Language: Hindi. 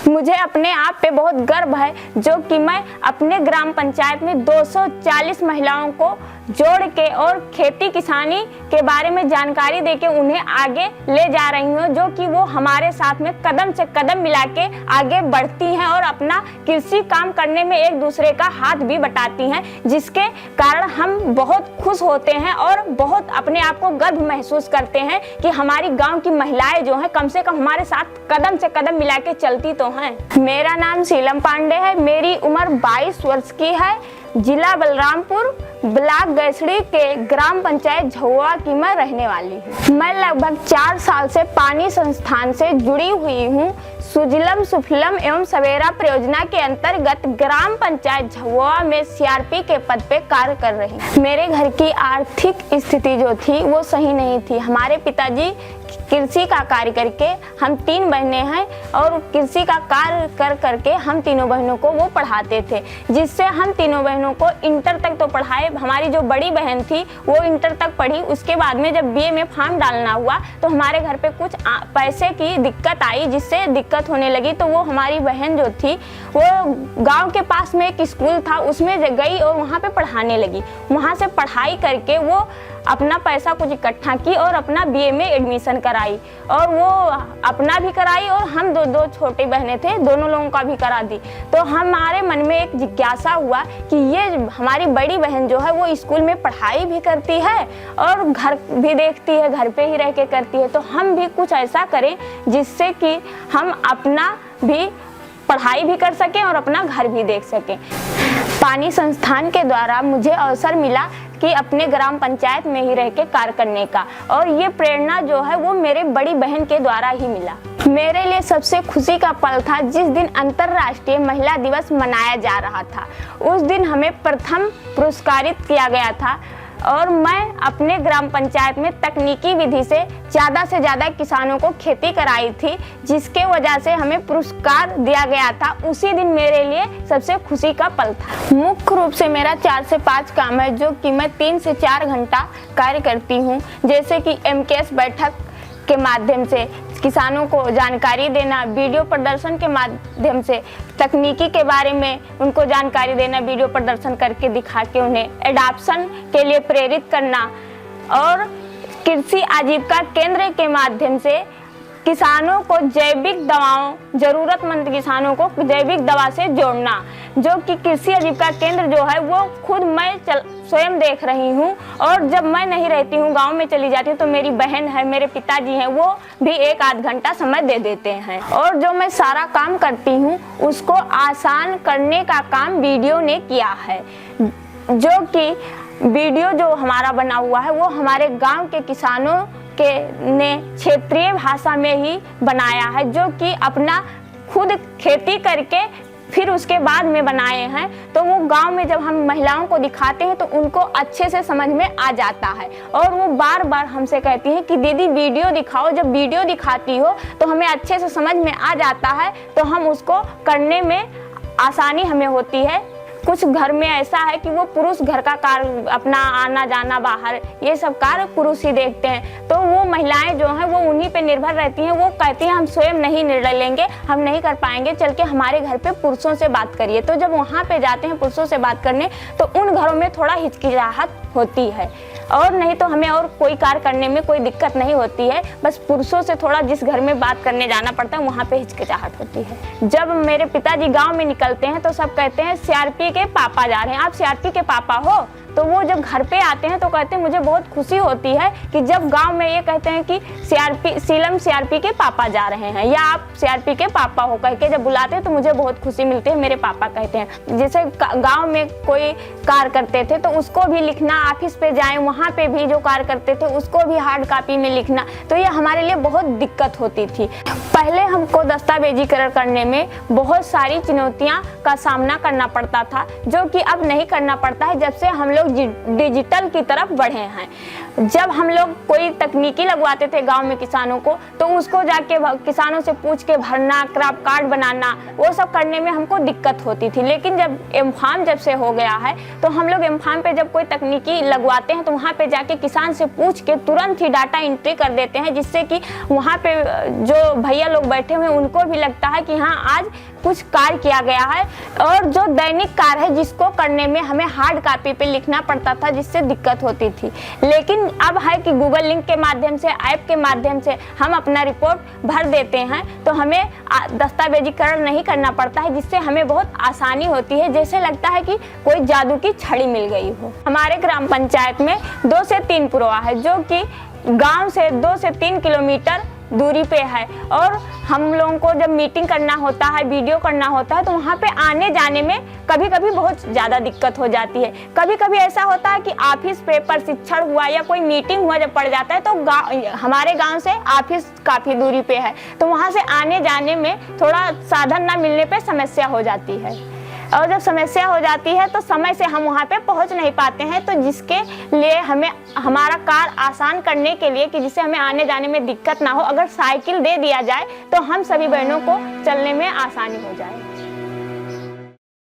मुझे अपने आप पे बहुत गर्व है जो कि मैं अपने ग्राम पंचायत में 240 महिलाओं को जोड़ के और खेती किसानी के बारे में जानकारी देके उन्हें आगे ले जा रही हूँ, जो कि वो हमारे साथ में कदम से कदम मिला के आगे बढ़ती हैं और अपना कृषि काम करने में एक दूसरे का हाथ भी बटाती हैं, जिसके कारण हम बहुत खुश होते हैं और बहुत अपने आप को गर्व महसूस करते हैं कि हमारी गांव की महिलाएं जो हैं कम से कम हमारे साथ कदम से कदम मिला के चलती तो हैं। मेरा नाम शीलम पांडे है, मेरी उम्र 22 वर्ष की है, जिला बलरामपुर, ब्लॉक गैसड़ी के ग्राम पंचायत झौवा की मैं रहने वाली हूँ। मैं लगभग 4 साल से पानी संस्थान से जुड़ी हुई हूँ। सुजलम सुफलम एवं सवेरा परियोजना के अंतर्गत ग्राम पंचायत झौवा में सीआरपी के पद पे कार्य कर रही हूँ। मेरे घर की आर्थिक स्थिति जो थी वो सही नहीं थी। हमारे पिताजी कृषि का कार्य करके, हम 3 बहनें हैं और कृषि का कार्य कर करके हम तीनों बहनों को वो पढ़ाते थे, जिससे हम तीनों बहनों को इंटर तक तो पढ़ाए। हमारी जो बड़ी बहन थी वो इंटर तक पढ़ी, उसके बाद में जब बीए में फॉर्म डालना हुआ तो हमारे घर पे कुछ पैसे की दिक्कत आई, जिससे दिक्कत होने लगी। तो वो हमारी बहन जो थी वो गाँव के पास में एक स्कूल था उसमें गई और वहाँ पे पढ़ाने लगी। वहाँ से पढ़ाई करके वो अपना पैसा कुछ इकट्ठा की और अपना बीए में एडमिशन कराई, और वो अपना भी कराई और हम दो छोटी बहनें थे, दोनों लोगों का भी करा दी। तो हमारे मन में एक जिज्ञासा हुआ कि ये हमारी बड़ी बहन जो है वो स्कूल में पढ़ाई भी करती है और घर भी देखती है, घर पे ही रह के करती है, तो हम भी कुछ ऐसा करें जिससे कि हम अपना भी पढ़ाई भी कर सकें और अपना घर भी देख सकें। पानी संस्थान के द्वारा मुझे अवसर मिला कि अपने ग्राम पंचायत में ही रह के कार्य करने का, और ये प्रेरणा जो है वो मेरे बड़ी बहन के द्वारा ही मिला। मेरे लिए सबसे खुशी का पल था जिस दिन अंतर्राष्ट्रीय महिला दिवस मनाया जा रहा था। उस दिन हमें प्रथम पुरस्कारित किया गया था और मैं अपने ग्राम पंचायत में तकनीकी विधि से ज़्यादा किसानों को खेती कराई थी, जिसके वजह से हमें पुरस्कार दिया गया था। उसी दिन मेरे लिए सबसे खुशी का पल था। मुख्य रूप से मेरा 4 से 5 काम है, जो कि मैं 3 से 4 घंटा कार्य करती हूँ, जैसे कि MKS बैठक के माध्यम से किसानों को जानकारी देना, वीडियो प्रदर्शन के माध्यम से तकनीकी के बारे में उनको जानकारी देना, वीडियो प्रदर्शन करके दिखा के उन्हें एडॉप्शन के लिए प्रेरित करना, और कृषि आजीविका केंद्र के माध्यम से किसानों को जैविक दवाओं, जरूरतमंद किसानों को जैविक दवा से जोड़ना, जो कि कृषि आजीविका केंद्र जो है वो खुद मैं स्वयं देख रही हूँ। और जब मैं नहीं रहती हूँ, गांव में चली जाती हूँ, तो मेरी बहन है, मेरे पिताजी हैं, वो भी 1 आध घंटा समय दे देते हैं। और जो मैं सारा काम करती हूँ उसको आसान करने का काम वीडियो ने किया है, जो कि वीडियो जो हमारा बना हुआ है वो हमारे गाँव के किसानों ने क्षेत्रीय भाषा में ही बनाया है, जो कि अपना खुद खेती करके फिर उसके बाद में बनाए हैं। तो वो गांव में जब हम महिलाओं को दिखाते हैं तो उनको अच्छे से समझ में आ जाता है, और वो बार बार हमसे कहती हैं कि दीदी वीडियो दिखाओ। जब वीडियो दिखाती हो तो हमें अच्छे से समझ में आ जाता है, तो हम उसको करने में आसानी हमें होती है। कुछ घर में ऐसा है कि वो पुरुष घर का कार्य, अपना आना जाना बाहर, ये सब कार्य पुरुष ही देखते हैं, तो वो महिलाएं जो हैं वो उन्हीं पे निर्भर रहती हैं। वो कहती हैं हम स्वयं नहीं निर्णय लेंगे, हम नहीं कर पाएंगे, चल के हमारे घर पे पुरुषों से बात करिए। तो जब वहाँ पे जाते हैं पुरुषों से बात करने, तो उन घरों में थोड़ा हिचकिचाहट होती है, और नहीं तो हमें और कोई कार्य करने में कोई दिक्कत नहीं होती है। बस पुरुषों से थोड़ा जिस घर में बात करने जाना पड़ता है वहाँ पे हिचकिचाहट होती है। जब मेरे पिताजी गांव में निकलते हैं तो सब कहते हैं सीआरपी के पापा जा रहे हैं, आप सीआरपी के पापा हो। तो वो जब घर पे आते हैं तो कहते हैं मुझे बहुत खुशी होती है कि जब गांव में ये कहते हैं कि शीलम सीआरपी के पापा जा रहे हैं, या आप सीआरपी के पापा हो कह के जब बुलाते हैं तो मुझे बहुत खुशी मिलती है। मेरे पापा कहते हैं, जैसे गांव में कोई कार्य करते थे तो उसको भी लिखना, ऑफिस पे जाएं वहाँ पे भी जो कार्य करते थे उसको भी हार्ड कॉपी में लिखना, तो ये हमारे लिए बहुत दिक्कत होती थी। पहले हमको दस्तावेजीकरण करने में बहुत सारी चुनौतियाँ का सामना करना पड़ता था, जो कि अब नहीं करना पड़ता है। जब से हम लोग लोग डिजिटल की तरफ बढ़े हैं। जब हम लोग कोई तकनीकी लगवाते थे गांव में किसानों को, तो उसको जाके किसानों से पूछ के भरना, क्राफ्ट कार्ड बनाना, वो सब करने में हमको दिक्कत होती थी। लेकिन जब एम-फार्म जब से हो गया है, तो हम लोग एम-फार्म पे जब कोई तकनीकी लगवाते हैं तो वहाँ पे जाके किसान से पूछ के तुरंत ही डाटा एंट्री कर देते हैं, जिससे कि वहाँ पे जो भैया लोग बैठे हुए हैं उनको भी लगता है कि हाँ आज कुछ कार्य किया गया है। और जो दैनिक कार्य है जिसको करने में हमें हार्ड कॉपी पे लिखना पड़ता था, जिससे दिक्कत होती थी, लेकिन अब है कि गूगल लिंक के माध्यम से, ऐप के माध्यम से हम अपना रिपोर्ट भर देते हैं, तो हमें दस्तावेजीकरण नहीं करना पड़ता है, जिससे हमें बहुत आसानी होती है। जैसे लगता है कि कोई जादू की छड़ी मिल गई हो। हमारे ग्राम पंचायत में 2 से 3 पुरवा है, जो कि गांव से 2 से 3 किलोमीटर दूरी पे है। और हम लोगों को जब मीटिंग करना होता है, वीडियो करना होता है, तो वहाँ पे आने जाने में कभी कभी बहुत ज़्यादा दिक्कत हो जाती है। कभी कभी ऐसा होता है कि ऑफिस पे प्रशिक्षण हुआ या कोई मीटिंग हुआ जब पड़ जाता है, तो हमारे गांव से ऑफिस काफ़ी दूरी पे है, तो वहाँ से आने जाने में थोड़ा साधन ना मिलने पे समस्या हो जाती है। और जब समस्या हो जाती है तो समय से हम वहाँ पे पहुँच नहीं पाते हैं, तो जिसके लिए हमें हमारा कार्य आसान करने के लिए, कि जिससे हमें आने जाने में दिक्कत ना हो, अगर साइकिल दे दिया जाए तो हम सभी बहनों को चलने में आसानी हो जाए।